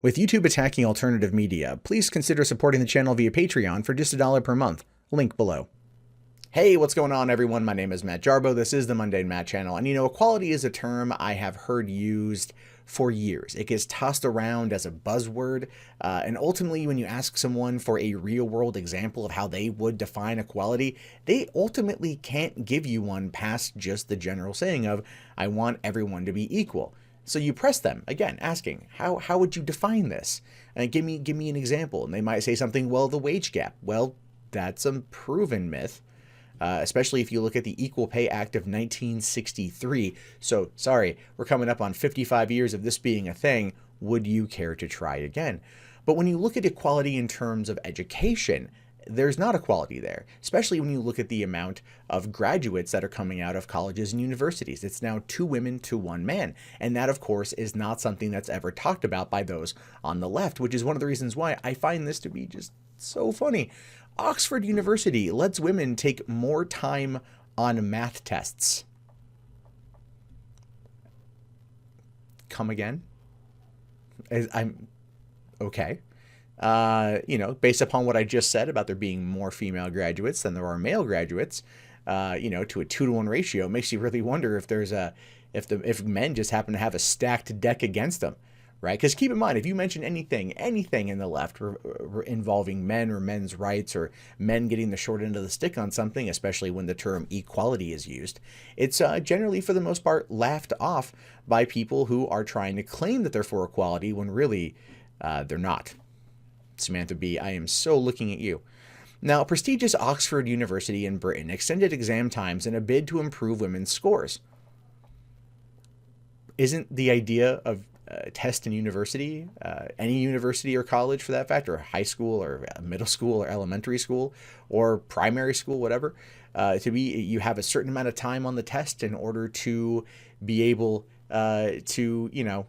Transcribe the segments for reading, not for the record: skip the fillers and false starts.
With YouTube attacking alternative media, please consider supporting the channel via Patreon for just $1 per month. Link below. Hey, what's going on, everyone? My name is Matt Jarbo. This is the Mundane Matt channel. And equality is a term I have heard used for years. It gets tossed around as a buzzword. And ultimately, when you ask someone for a real-world example of how they would define equality, they ultimately can't give you one past just the general saying of, I want everyone to be equal. So you press them, again, asking, how would you define this? And give me an example. And they might say something, well, the wage gap. Well, that's a proven myth. Especially if you look at the Equal Pay Act of 1963. So, sorry, we're coming up on 55 years of this being a thing. Would you care to try again? But when you look at equality in terms of education, there's not equality there, especially when you look at the amount of graduates that are coming out of colleges and universities. It's now 2 women to 1 man. And that, of course, is not something that's ever talked about by those on the left, which is one of the reasons why I find this to be just so funny. Oxford University lets women take more time on math tests. Come again? I'm okay. Based upon what I just said about there being more female graduates than there are male graduates, to a 2-to-1 ratio, makes you really wonder if there's if men just happen to have a stacked deck against them. Right? Because keep in mind, if you mention anything in the left involving men or men's rights or men getting the short end of the stick on something, especially when the term equality is used, it's generally, for the most part, laughed off by people who are trying to claim that they're for equality when really they're not. Samantha B., I am so looking at you. Now, prestigious Oxford University in Britain extended exam times in a bid to improve women's scores. Isn't the idea of test in university, any university or college for that fact, or high school or middle school or elementary school or primary school, whatever, you have a certain amount of time on the test in order to be able to,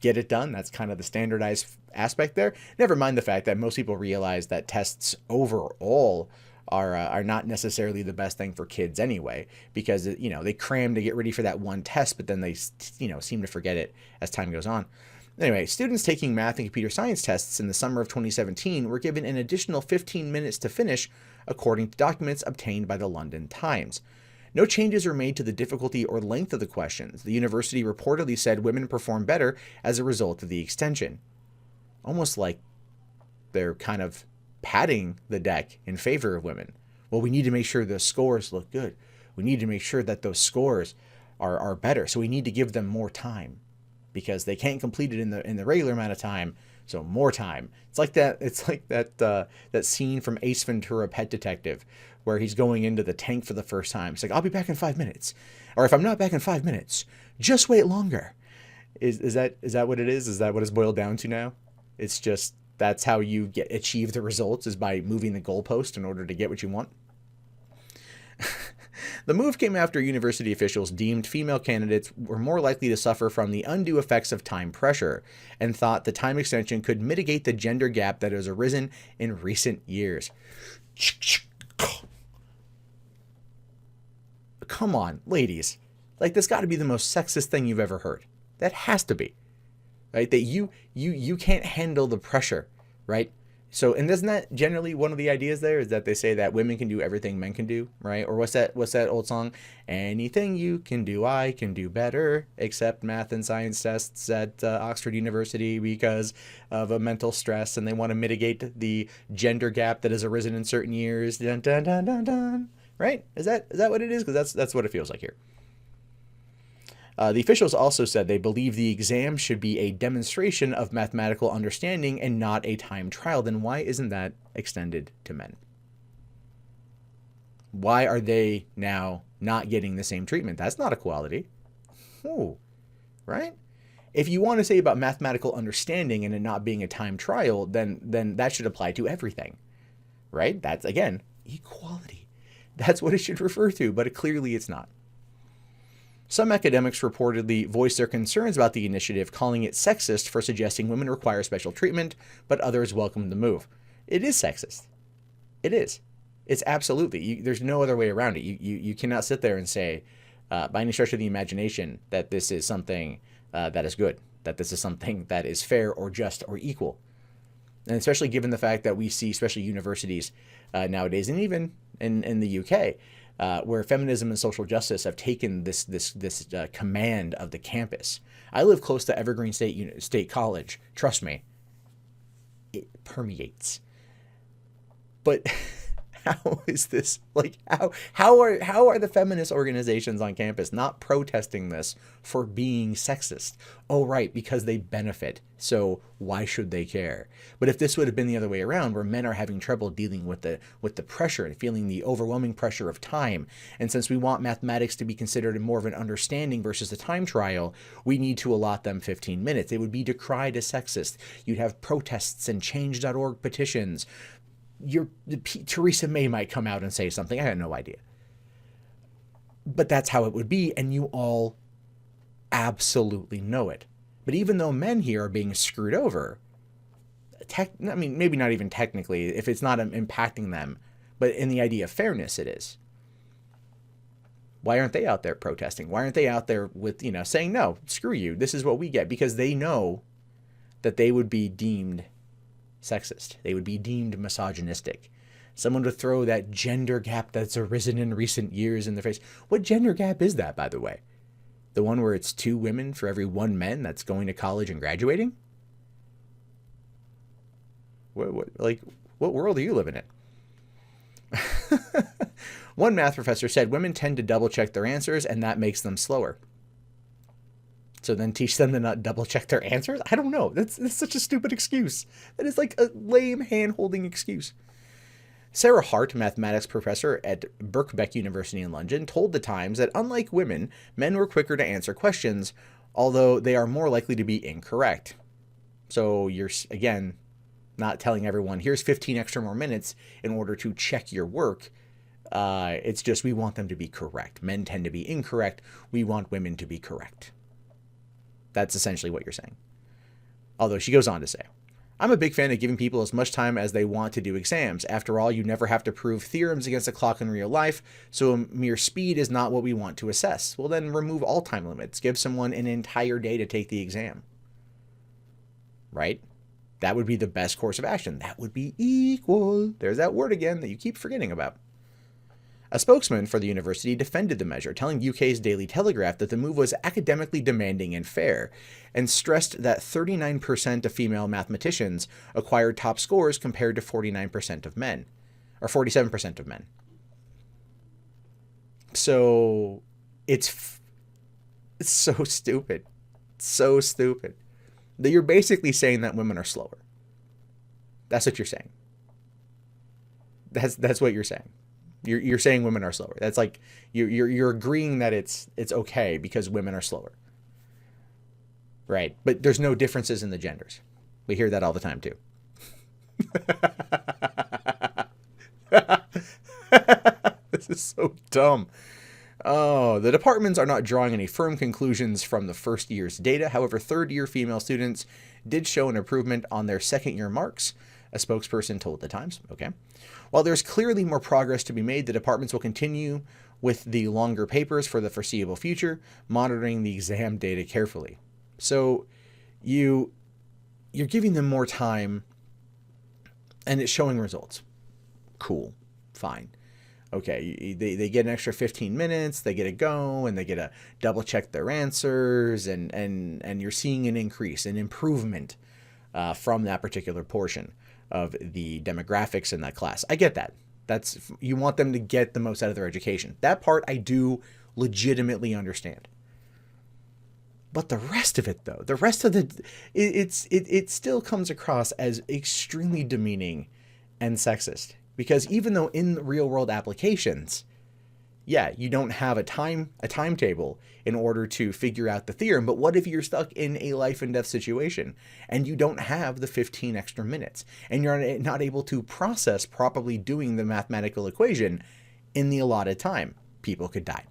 get it done. That's kind of the standardized aspect there. Never mind the fact that most people realize that tests overall are not necessarily the best thing for kids anyway, because they cram to get ready for that one test, but then they seem to forget it as time goes on. Anyway, students taking math and computer science tests in the summer of 2017 were given an additional 15 minutes to finish, according to documents obtained by the London Times. No changes were made to the difficulty or length of the questions. The university reportedly said women performed better as a result of the extension. Almost like they're kind of padding the deck in favor of women. Well, we need to make sure the scores look good. We need to make sure that those scores are better. So we need to give them more time because they can't complete it in the regular amount of time. So more time. It's like that scene from Ace Ventura: Pet Detective, where he's going into the tank for the first time. It's like, I'll be back in 5 minutes. Or if I'm not back in 5 minutes, just wait longer. Is that what it is? Is that what it's boiled down to now? It's just, that's how you achieve the results, is by moving the goalpost in order to get what you want. The move came after university officials deemed female candidates were more likely to suffer from the undue effects of time pressure and thought the time extension could mitigate the gender gap that has arisen in recent years. Come on, ladies. Like, that's got to be the most sexist thing you've ever heard. That has to be. Right? That you can't handle the pressure, right? So, and isn't that generally one of the ideas there, is that they say that women can do everything men can do, right? Or what's that old song? Anything you can do, I can do better, except math and science tests at Oxford University because of a mental stress, and they want to mitigate the gender gap that has arisen in certain years. Dun, dun, dun, dun, dun. Right? Is that what it is? Because that's what it feels like here. The officials also said they believe the exam should be a demonstration of mathematical understanding and not a time trial. Then why isn't that extended to men? Why are they now not getting the same treatment? That's not equality. Ooh, right? If you want to say about mathematical understanding and it not being a time trial, then that should apply to everything, right? That's, again, equality. That's what it should refer to, but clearly it's not. Some academics reportedly voiced their concerns about the initiative, calling it sexist for suggesting women require special treatment, but others welcomed the move. It is sexist. It is. It's absolutely. There's no other way around it. You cannot sit there and say, by any stretch of the imagination, that this is something that is good. that this is something that is fair or just or equal. And especially given the fact that we see, especially universities nowadays, and even in the UK, where feminism and social justice have taken this command of the campus. I live close to Evergreen State College. Trust me, it permeates. But how is this, like, how are the feminist organizations on campus not protesting this for being sexist? Oh, right, because they benefit. So why should they care? But if this would have been the other way around, where men are having trouble dealing with the pressure and feeling the overwhelming pressure of time, and since we want mathematics to be considered more of an understanding versus a time trial, we need to allot them 15 minutes. It would be decried as sexist. You'd have protests and change.org petitions. Theresa May might come out and say something. I had no idea. But that's how it would be, and you all absolutely know it. But even though men here are being screwed over, maybe not even technically, if it's not impacting them, but in the idea of fairness, it is. Why aren't they out there protesting? Why aren't they out there with, saying, no, screw you, this is what we get? Because they know that they would be deemed sexist. They would be deemed misogynistic. Someone would throw that gender gap that's arisen in recent years in their face. What gender gap is that, by the way? The one where it's 2 women for every 1 man that's going to college and graduating? What world are you living in? One math professor said women tend to double check their answers and that makes them slower. So then teach them to not double check their answers? I don't know. That's such a stupid excuse. That is like a lame hand-holding excuse. Sarah Hart, mathematics professor at Birkbeck University in London, told The Times that unlike women, men were quicker to answer questions, although they are more likely to be incorrect. So you're, again, not telling everyone, here's 15 extra more minutes in order to check your work. It's just we want them to be correct. Men tend to be incorrect. We want women to be correct. That's essentially what you're saying. Although she goes on to say, I'm a big fan of giving people as much time as they want to do exams. After all, you never have to prove theorems against a clock in real life, so mere speed is not what we want to assess. Well, then remove all time limits. Give someone an entire day to take the exam. Right? That would be the best course of action. That would be equal. There's that word again that you keep forgetting about. A spokesman for the university defended the measure, telling UK's Daily Telegraph that the move was academically demanding and fair, and stressed that 39% of female mathematicians acquired top scores compared to 49% of men, or 47% of men. So it's so stupid. So stupid. That you're basically saying that women are slower. That's what you're saying. That's what you're saying. You're saying women are slower. That's like you're agreeing that it's okay because women are slower. Right. But there's no differences in the genders. We hear that all the time too. This is so dumb. Oh, the departments are not drawing any firm conclusions from the first year's data. However, third-year female students did show an improvement on their second-year marks, a spokesperson told The Times. Okay. While there's clearly more progress to be made, the departments will continue with the longer papers for the foreseeable future, monitoring the exam data carefully. So you're giving them more time and it's showing results. Cool. Fine. Okay, they get an extra 15 minutes, they get to go, and they get to double check their answers, and you're seeing an increase, an improvement from that particular portion of the demographics in that class. I get that. You want them to get the most out of their education. That part I do legitimately understand. But the rest of it, though, it still comes across as extremely demeaning and sexist. Because even though in real world applications, yeah, you don't have a timetable in order to figure out the theorem, but what if you're stuck in a life and death situation and you don't have the 15 extra minutes and you're not able to process properly doing the mathematical equation in the allotted time? People could die.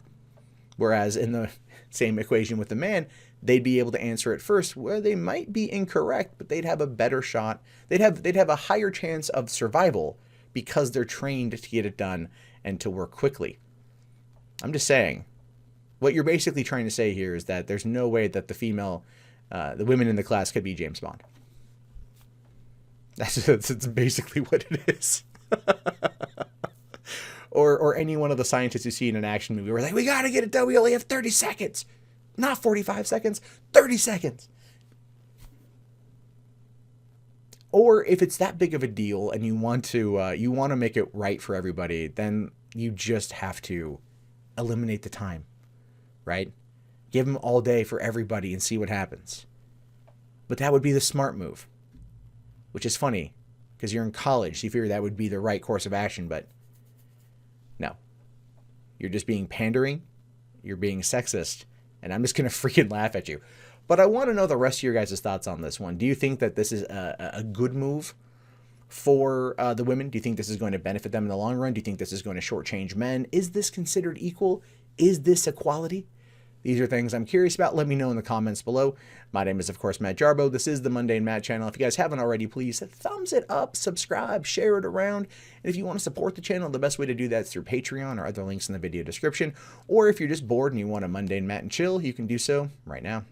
Whereas in the same equation with the man, they'd be able to answer it first, where they might be incorrect, but they'd have a better shot. They'd have a higher chance of survival because they're trained to get it done and to work quickly. I'm just saying, what you're basically trying to say here is that there's no way that the female The women in the class could be James Bond. That's basically what it is. Or any one of the scientists you see in an action movie where like, we got to get it done. We only have 30 seconds. Not 45 seconds, 30 seconds. Or if it's that big of a deal and you want to make it right for everybody, then you just have to eliminate the time, right? Give them all day for everybody and see what happens. But that would be the smart move, which is funny because you're in college. So you figure that would be the right course of action, but no. You're just being pandering. You're being sexist. And I'm just going to freaking laugh at you. But I want to know the rest of your guys' thoughts on this one. Do you think that this is a good move for the women? Do you think this is going to benefit them in the long run? Do you think this is going to shortchange men? Is this considered equal? Is this equality? These are things I'm curious about. Let me know in the comments below. My name is, of course, Matt Jarbo. This is the Mundane Matt channel. If you guys haven't already, please thumbs it up, subscribe, share it around. And if you want to support the channel, the best way to do that is through Patreon or other links in the video description. Or if you're just bored and you want a Mundane Matt and chill, you can do so right now.